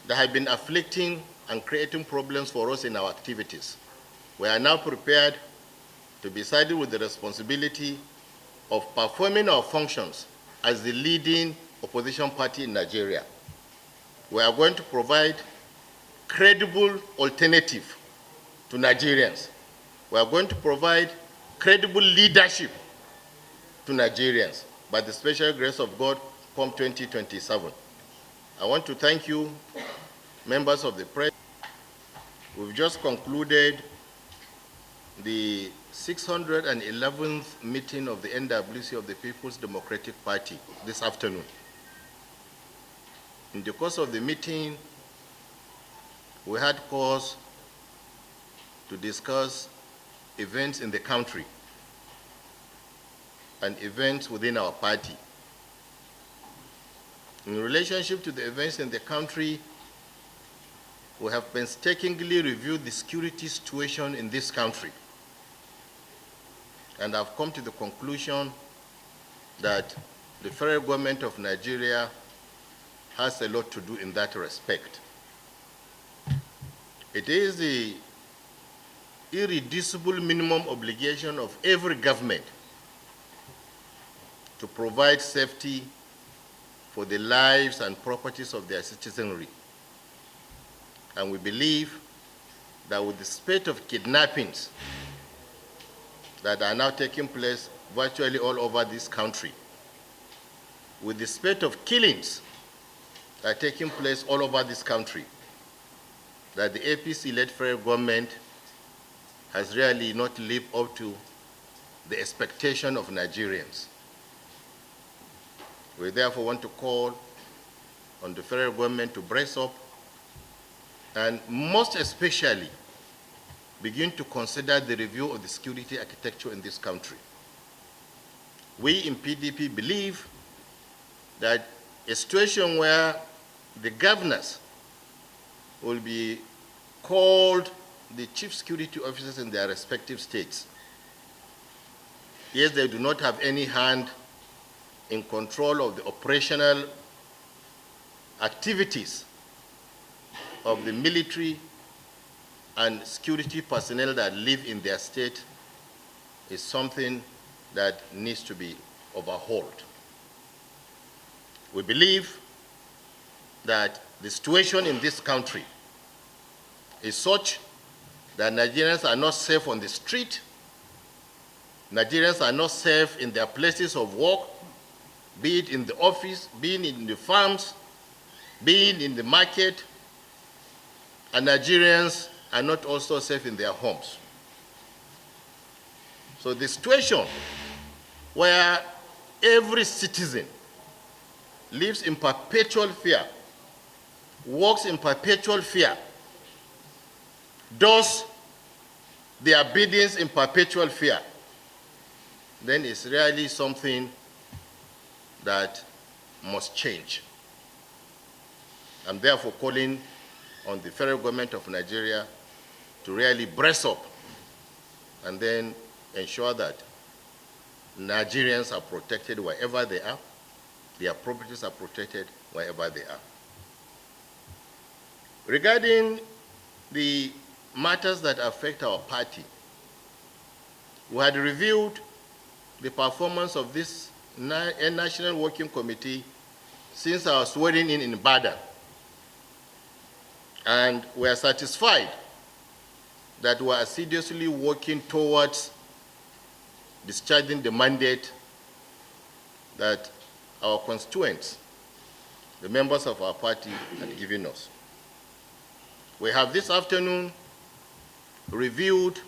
that have been afflicting and creating problems for us in our activities. We are now prepared to be saddled with the responsibility of performing our functions as the leading opposition party in Nigeria. We are going to provide credible alternative to Nigerians. We are going to provide credible leadership to Nigerians by the special grace of God come 2027. I want to thank you, members of the press. We've just concluded the 611th meeting of the NWC of the People's Democratic Party this afternoon. In the course of the meeting, we had cause to discuss events in the country and events within our party. In relationship to the events in the country, we have painstakingly reviewed the security situation in this country, and I've come to the conclusion that the federal government of Nigeria has a lot to do in that respect. It is the irreducible minimum obligation of every government to provide safety for the lives and properties of their citizenry. And we believe that with the spate of kidnappings that are now taking place virtually all over this country, with the spate of killings that are taking place all over this country, that the APC-led federal government has really not lived up to the expectation of Nigerians. We therefore want to call on the federal government to brace up and most especially begin to consider the review of the security architecture in this country. We in PDP believe that a situation where the governors will be called the chief security officers in their respective states. Yes, they do not have any hand in control of the operational activities of the military and security personnel that live in their state is something that needs to be overhauled. We believe that the situation in this country is such that Nigerians are not safe on the street, Nigerians are not safe in their places of work, be it in the office, be it in the farms, be it in the market, and Nigerians are not also safe in their homes. So the situation where every citizen lives in perpetual fear, works in perpetual fear, does their biddings in perpetual fear, then it's really something that must change. I'm therefore calling on the federal government of Nigeria to really brace up and then ensure that Nigerians are protected wherever they are, their properties are protected wherever they are. Regarding the matters that affect our party, we had reviewed the performance of this National Working Committee since our swearing in Ibadan. And we are satisfied that we are assiduously working towards discharging the mandate that our constituents, the members of our party, had given us. We have this afternoon reviewed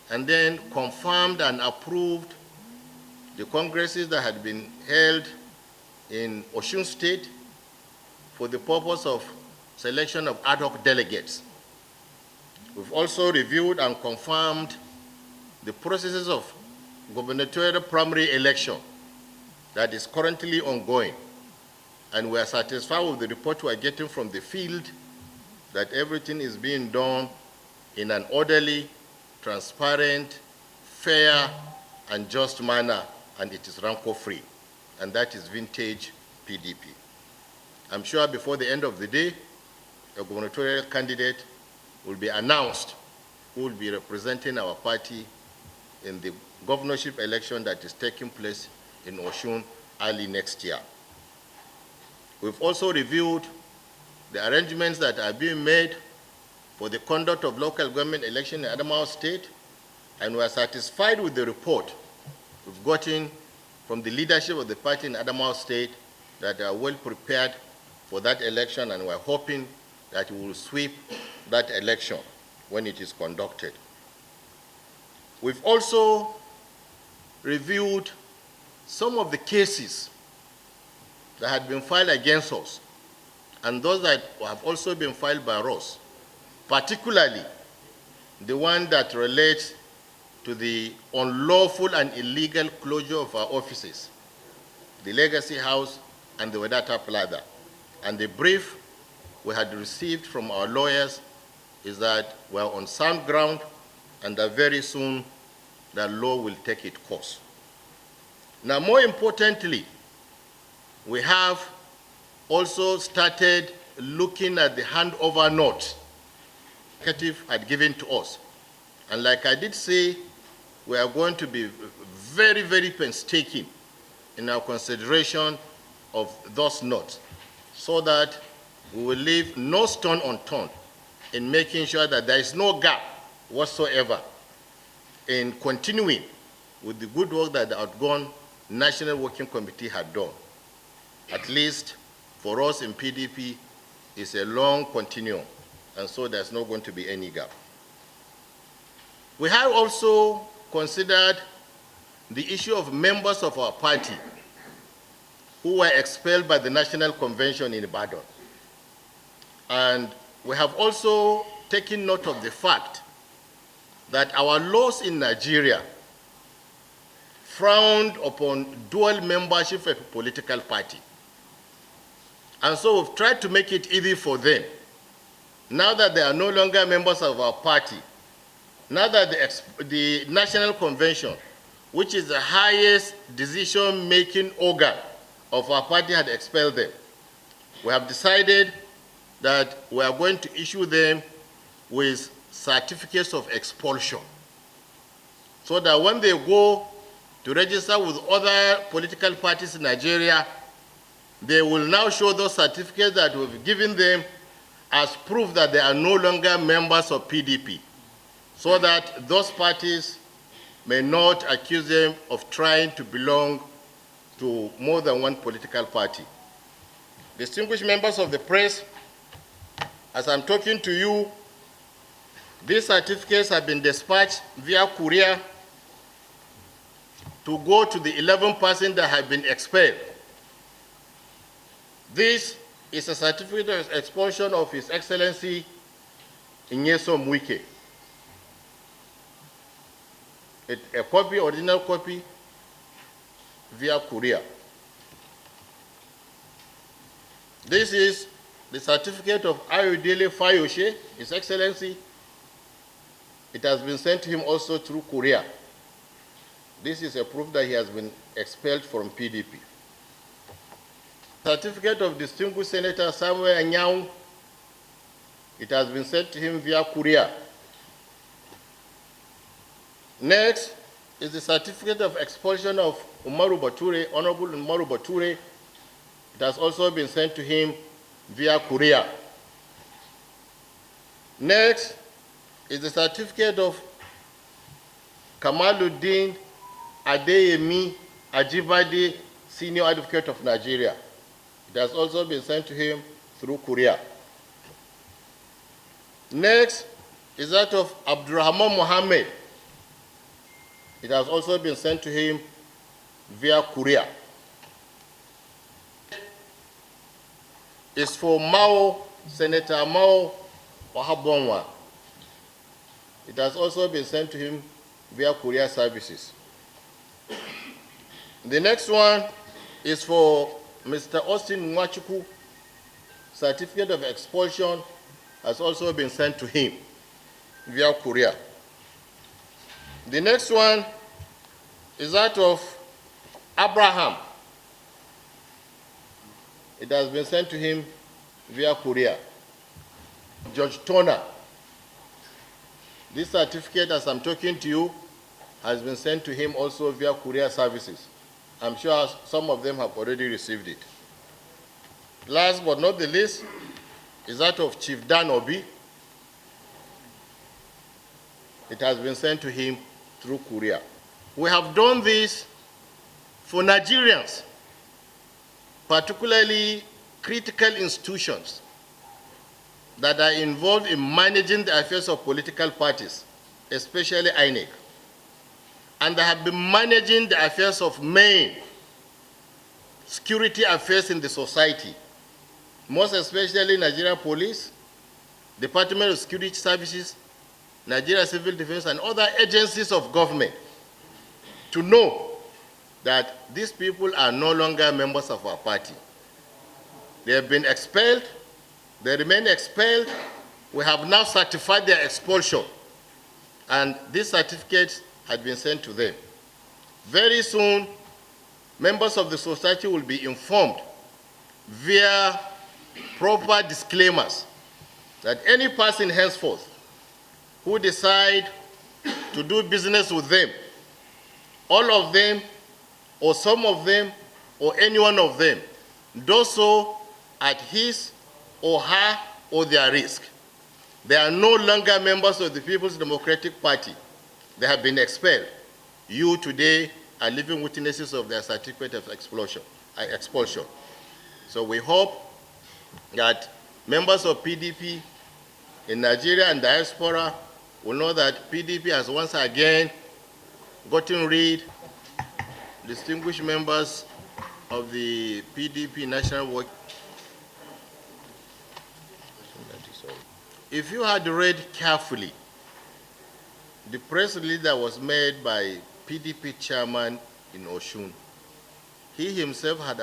and then confirmed and approved the congresses that had been held in Osun State for the purpose of selection of ad hoc delegates. We've also reviewed and confirmed the processes of gubernatorial primary election that is currently ongoing. And we are satisfied with the report we are getting from the field that everything is being done in an orderly, transparent, fair, and just manner, and it is rancor-free. And that is vintage PDP. I'm sure before the end of the day, a gubernatorial candidate will be announced who will be representing our party in the governorship election that is taking place in Osun early next year. We've also reviewed the arrangements that are being made for the conduct of local government election in Adamawa State, and we are satisfied with the report we've gotten from the leadership of the party in Adamawa State that they are well prepared for that election, and we're hoping that we will sweep that election when it is conducted. We've also reviewed some of the cases that had been filed against us and those that have also been filed by us, particularly the one that relates to the unlawful and illegal closure of our offices, the Legacy House and the Wadata Plaza. And the brief we had received from our lawyers is that we're on sound ground and that very soon the law will take its course. Now, more importantly, we have also started looking at the handover note the executive had given to us. And like I did say, we are going to be very, very painstaking in our consideration of those notes so that we will leave no stone unturned in making sure that there is no gap whatsoever in continuing with the good work that the outgone National Working Committee had done. At least for us in PDP, it's a long continuum, and so there's not going to be any gap. We have also considered the issue of members of our party who were expelled by the National Convention in Ibadan. And we have also taken note of the fact that our laws in Nigeria frowned upon dual membership of a political party. And so we've tried to make it easy for them. Now that they are no longer members of our party, now that the National Convention, which is the highest decision-making organ of our party, had expelled them, we have decided that we are going to issue them with certificates of expulsion, so that when they go to register with other political parties in Nigeria, they will now show those certificates that we've given them as proof that they are no longer members of PDP, so that those parties may not accuse them of trying to belong to more than one political party. Distinguished members of the press, as I'm talking to you, these certificates have been dispatched via courier to go to the 11 persons that have been expelled. This is a certificate of expulsion of His Excellency Prof.Mgbeke. A copy, original copy, via courier. This is the certificate of Ayodele Fayose, His Excellency. It has been sent to him also through courier. This is a proof that he has been expelled from PDP. Certificate of Distinguished Senator Samuel Anyang. It has been sent to him via courier. Next is the certificate of expulsion of Umaru Bature, Honorable Umaru Bature. It has also been sent to him via courier. Next is the certificate of Kamaluddin Adeyemi Ajibade, Senior Advocate of Nigeria. It has also been sent to him through courier. Next is that of Abdurrahman Mohammed. It has also been sent to him via courier. It's for Senator Mao Wahabonwa. It has also been sent to him via courier services. The next one is for Mr. Austin Nwachukwu. Certificate of expulsion has also been sent to him via courier. The next one is that of Abraham. It has been sent to him via courier. Judge Turner. This certificate, as I'm talking to you, has been sent to him also via courier services. I'm sure some of them have already received it. Last but not the least is that of Chief Dan Obi. It has been sent to him through courier. We have done this for Nigerians, particularly critical institutions that are involved in managing the affairs of political parties, especially INEC, and that have been managing the affairs of main security affairs in the society, most especially Nigerian Police, Department of Security Services, Nigeria Civil Defense, and other agencies of government, to know that these people are no longer members of our party. They have been expelled, they remain expelled. We have now certified their expulsion, and these certificates had been sent to them. Very soon, members of the society will be informed via proper disclaimers that any person henceforth who decide to do business with them, all of them, or some of them, or any one of them, does so at his or her or their risk. They are no longer members of the People's Democratic Party. They have been expelled. You today are living witnesses of their certificate of expulsion. So we hope that members of PDP in Nigeria and diaspora will know that PDP has once again gotten rid of distinguished members of the PDP National Work. If you had read carefully the press release that was made by PDP chairman in Osun, he himself had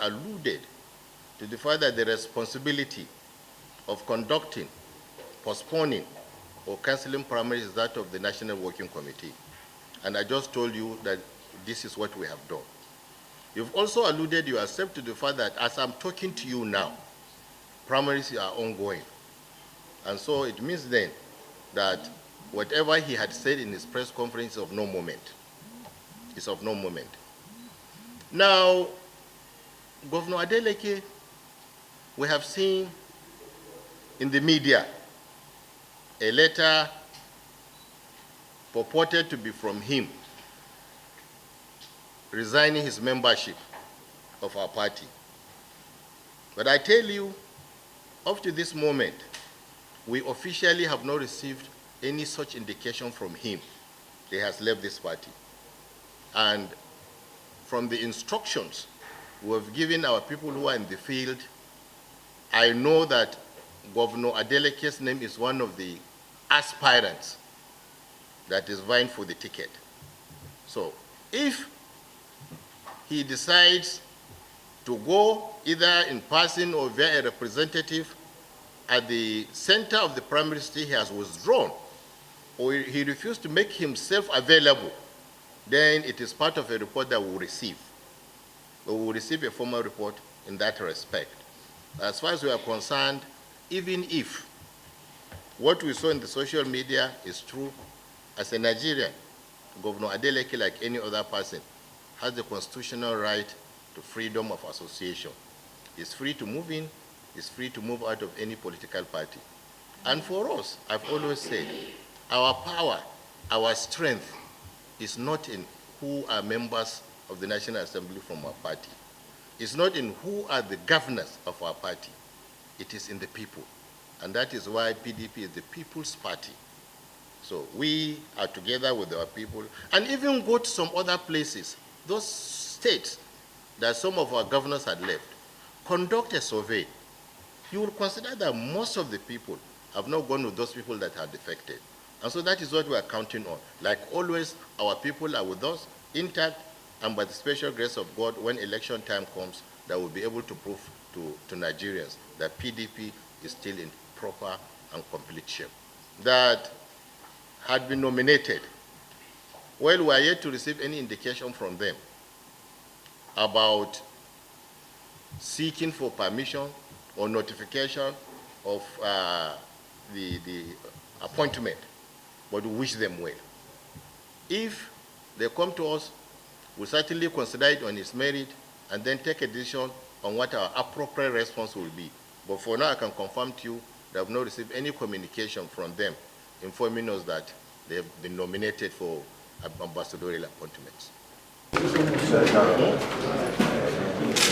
alluded to the fact that the responsibility of conducting, postponing, or cancelling primaries is that of the National Working Committee. And I just told you that this is what we have done. You've also alluded yourself to the fact that as I'm talking to you now, primaries are ongoing. And so it means then that whatever he had said in his press conference is of no moment. It's of no moment. Now, Governor Adeleke, we have seen in the media a letter purported to be from him resigning his membership of our party. But I tell you, up to this moment, we officially have not received any such indication from him that he has left this party. And from the instructions we have given our people who are in the field, I know that Governor Adeleke's name is one of the aspirants that is vying for the ticket. So if he decides to go either in person or via a representative, at the center of the primary state he has withdrawn, or he refused to make himself available, then it is part of a report that we will receive. We will receive a formal report in that respect. As far as we are concerned, even if what we saw in the social media is true, as a Nigerian, Governor Adeleke, like any other person, has the constitutional right to freedom of association. He's free to move in, is free to move out of any political party. And for us, I've always said, our power, our strength is not in who are members of the National Assembly from our party. It's not in who are the governors of our party. It is in the people. And that is why PDP is the people's party. So we are together with our people, and even go to some other places, those states that some of our governors had left, conduct a survey. You will consider that most of the people have not gone with those people that are defected. And so that is what we are counting on. Like always, our people are with us, intact, and by the special grace of God, when election time comes, that we'll be able to prove to Nigerians that PDP is still in proper and complete shape. That had been nominated, well, we are yet to receive any indication from them about seeking for permission or notification of the appointment, but we wish them well. If they come to us, we certainly consider it on its merit and then take a decision on what our appropriate response will be. But for now, I can confirm to you that I have not received any communication from them informing us that they have been nominated for ambassadorial appointments.